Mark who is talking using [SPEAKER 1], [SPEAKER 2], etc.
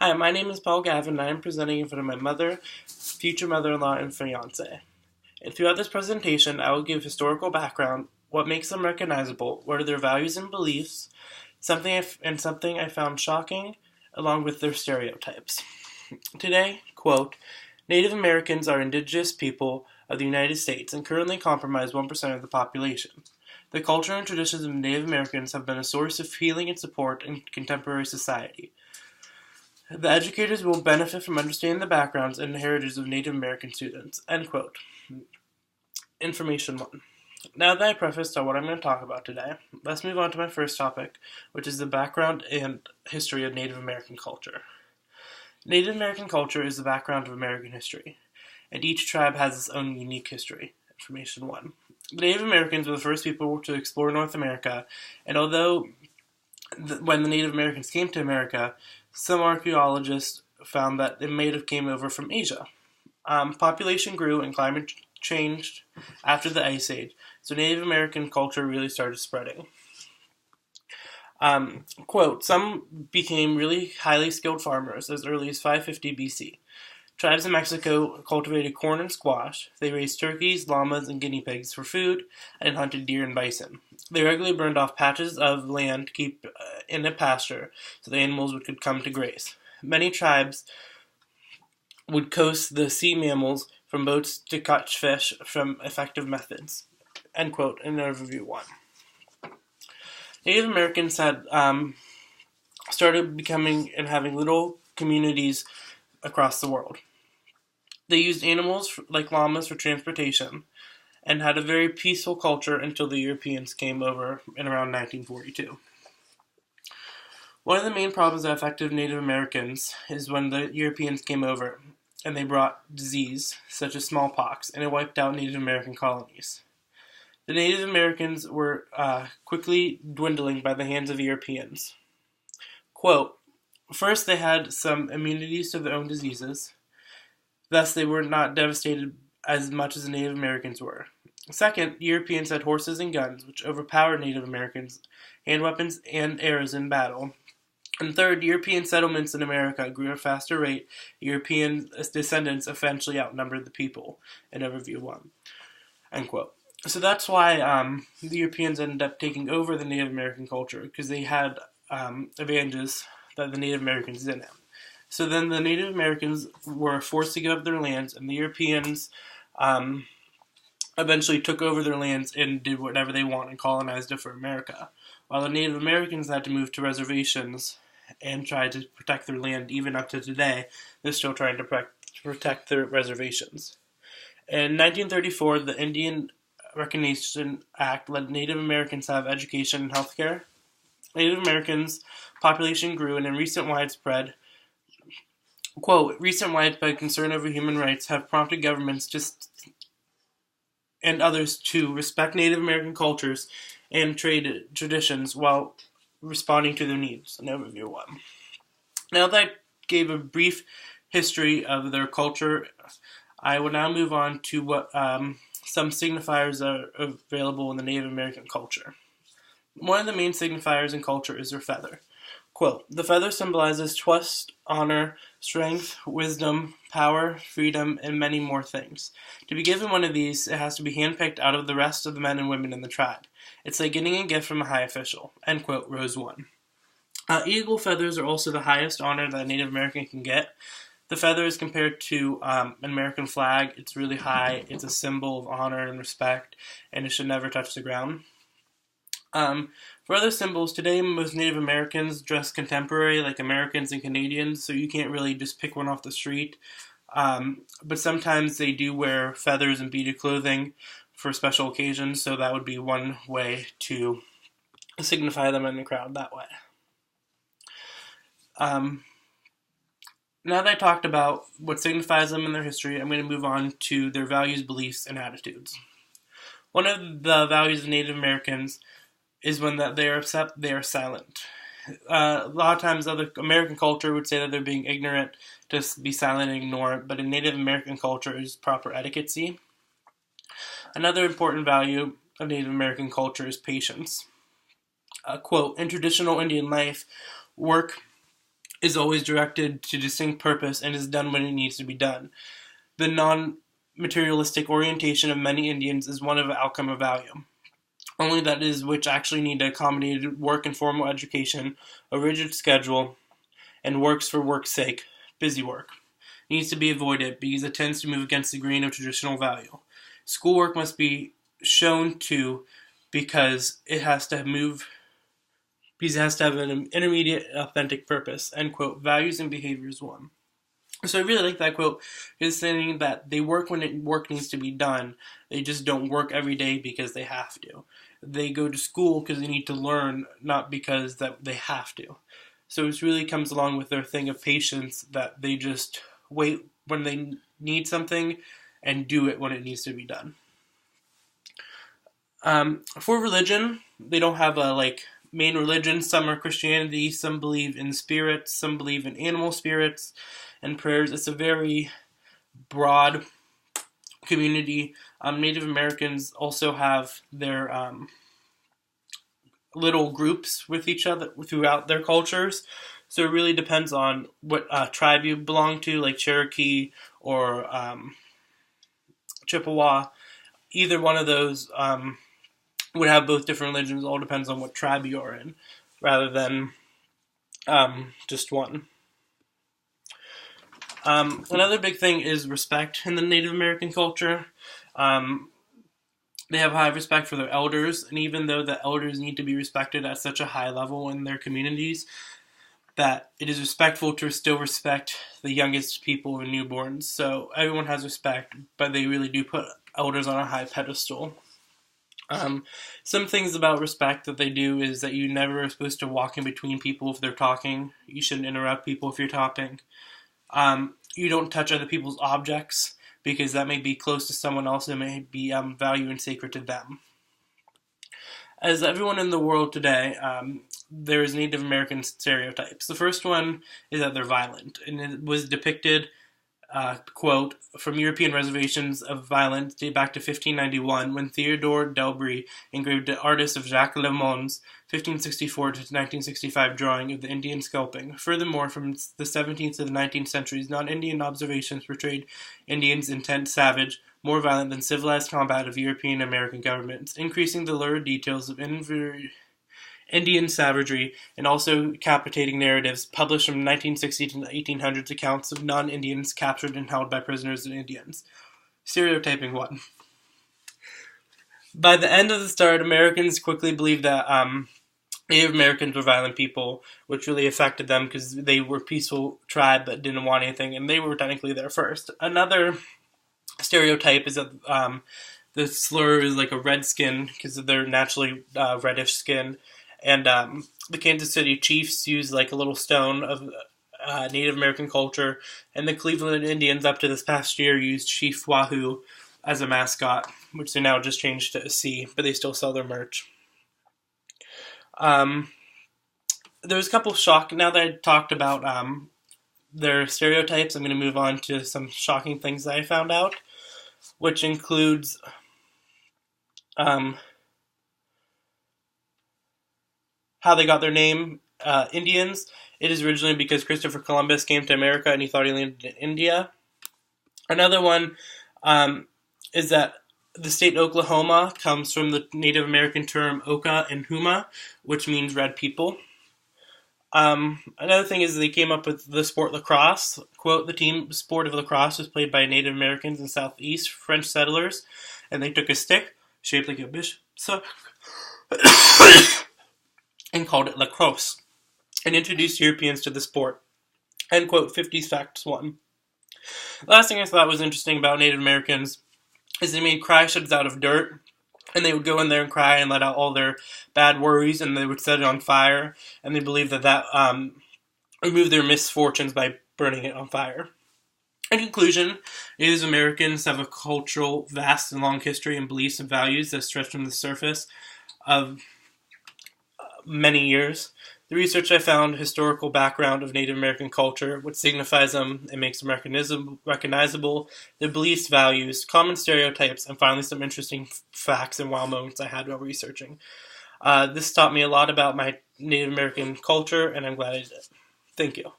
[SPEAKER 1] Hi, my name is Paul Gavin, and I am presenting in front of my mother, future mother-in-law, and fiance. And throughout this presentation, I will give historical background, what makes them recognizable, what are their values and beliefs, something I found shocking, along with their stereotypes. Today, quote, Native Americans are indigenous people of the United States and currently comprise 1% of the population. The culture and traditions of Native Americans have been a source of healing and support in contemporary society. The educators will benefit from understanding the backgrounds and heritage of Native American students. End quote. Information 1. Now that I prefaced on what I'm going to talk about today, let's move on to my first topic, which is the background and history of Native American culture. Native American culture is the background of American history, and each tribe has its own unique history. Information 1. The Native Americans were the first people to explore North America, and although when the Native Americans came to America, some archaeologists found that it may have came over from Asia. Population grew and climate changed after the Ice Age, so Native American culture really started spreading. Quote, some became really highly skilled farmers as early as 550 BC. Tribes in Mexico cultivated corn and squash. They raised turkeys, llamas, and guinea pigs for food and hunted deer and bison. They regularly burned off patches of land to keep in a pasture so the animals could come to graze. Many tribes would coast the sea mammals from boats to catch fish from effective methods. End quote, in overview 1. Native Americans had started becoming and having little communities across the world. They used animals like llamas for transportation and had a very peaceful culture until the Europeans came over in around 1942. One of the main problems that affected Native Americans is when the Europeans came over and they brought disease, such as smallpox, and it wiped out Native American colonies. The Native Americans were quickly dwindling by the hands of Europeans. Quote, first, they had some immunities to their own diseases. Thus, they were not devastated as much as the Native Americans were. Second, Europeans had horses and guns, which overpowered Native Americans, hand weapons, and arrows in battle. And third, European settlements in America grew at a faster rate. European descendants eventually outnumbered the people, in overview 1. End quote. So that's why the Europeans ended up taking over the Native American culture, because they had advantages that the Native Americans didn't have. So then the Native Americans were forced to give up their lands, and the Europeans eventually took over their lands and did whatever they want and colonized different America. While the Native Americans had to move to reservations and try to protect their land, even up to today, they're still trying to protect their reservations. In 1934, the Indian Recognition Act let Native Americans have education and health care. Native Americans' population grew, and in recent widespread concern over human rights have prompted governments and others to respect Native American cultures and trade traditions while responding to their needs. An overview 1. Now that I gave a brief history of their culture, I will now move on to what some signifiers are available in the Native American culture. One of the main signifiers in culture is their feather. Quote, the feather symbolizes trust, honor, strength, wisdom, power, freedom, and many more things. To be given one of these, it has to be handpicked out of the rest of the men and women in the tribe. It's like getting a gift from a high official. End quote, Rose 1. Eagle feathers are also the highest honor that a Native American can get. The feather is compared to an American flag. It's really high. It's a symbol of honor and respect, and it should never touch the ground. For other symbols, today most Native Americans dress contemporary like Americans and Canadians, so you can't really just pick one off the street. But sometimes they do wear feathers and beaded clothing for special occasions, so that would be one way to signify them in the crowd that way. Now that I talked about what signifies them in their history, I'm going to move on to their values, beliefs, and attitudes. One of the values of Native Americans is when they are upset, they are silent. A lot of times other American culture would say that they're being ignorant, just be silent and ignore it, but in Native American culture is proper etiquette. Another important value of Native American culture is patience. Quote, in traditional Indian life, work is always directed to distinct purpose and is done when it needs to be done. The non-materialistic orientation of many Indians is one of outcome of value. Only that is which actually need to accommodate work and formal education, a rigid schedule, and works for work's sake, busy work, needs to be avoided because it tends to move against the grain of traditional value. Schoolwork must be shown to because it has to have an intermediate, authentic purpose. End quote. Values and behaviors 1. So I really like that quote. It's saying that they work when work needs to be done. They just don't work every day because they have to. They go to school because they need to learn, not because that they have to. So it really comes along with their thing of patience, that they just wait when they need something and do it when it needs to be done. For religion, they don't have a main religion. Some are Christianity, some believe in spirits, some believe in animal spirits and prayers. It's a very broad community. Native Americans also have their little groups with each other throughout their cultures. So it really depends on what tribe you belong to, like Cherokee or Chippewa. Either one of those would have both different religions. It all depends on what tribe you are in, rather than just one. Another big thing is respect in the Native American culture. They have high respect for their elders, and even though the elders need to be respected at such a high level in their communities, that it is respectful to still respect the youngest people and newborns. So everyone has respect, but they really do put elders on a high pedestal. Some things about respect that they do is that you never are supposed to walk in between people if they're talking. You shouldn't interrupt people if you're talking. You don't touch other people's objects, because that may be close to someone else and may be value and sacred to them. As everyone in the world today, there is Native American stereotypes. The first one is that they're violent, and it was depicted, quote, from European reservations of violence date back to 1591, when Theodore Delbry engraved the artist of Jacques Lemon's 1564 to 1965 drawing of the Indian scalping. Furthermore, from the 17th to the 19th centuries, non-Indian observations portrayed Indians intent savage, more violent than civilized combat of European American governments, increasing the lurid details of Indian savagery, and also capitating narratives published from 1960 to the 1800s accounts of non-Indians captured and held by prisoners and Indians. Stereotyping 1. By the end of the start, Americans quickly believed that Native Americans were violent people, which really affected them because they were a peaceful tribe but didn't want anything, and they were technically there first. Another stereotype is that the slur is like a red skin because of their naturally reddish skin. And the Kansas City Chiefs use like a little stone of Native American culture, and the Cleveland Indians up to this past year used Chief Wahoo as a mascot, which they now just changed to a C, but they still sell their merch. There's a couple now that I talked about their stereotypes, I'm going to move on to some shocking things that I found out, which includes how they got their name, Indians. It is originally because Christopher Columbus came to America and he thought he landed in India. Another one is that the state Oklahoma comes from the Native American term Oka and Huma, which means red people. Another thing is they came up with the sport lacrosse. Quote, the team sport of lacrosse was played by Native Americans in Southeast French settlers, and they took a stick shaped like a bishop and called it lacrosse, and introduced Europeans to the sport. End quote, 50s Facts 1. The last thing I thought was interesting about Native Americans is they made cry sheds out of dirt, and they would go in there and cry and let out all their bad worries, and they would set it on fire, and they believed that removed their misfortunes by burning it on fire. In conclusion, Native Americans have a cultural, vast and long history and beliefs and values that stretch from the surface of many years. The research I found historical background of Native American culture, what signifies them and makes them recognizable, their beliefs, values, common stereotypes, and finally some interesting facts and wow moments I had while researching. This taught me a lot about my Native American culture, and I'm glad I did. Thank you.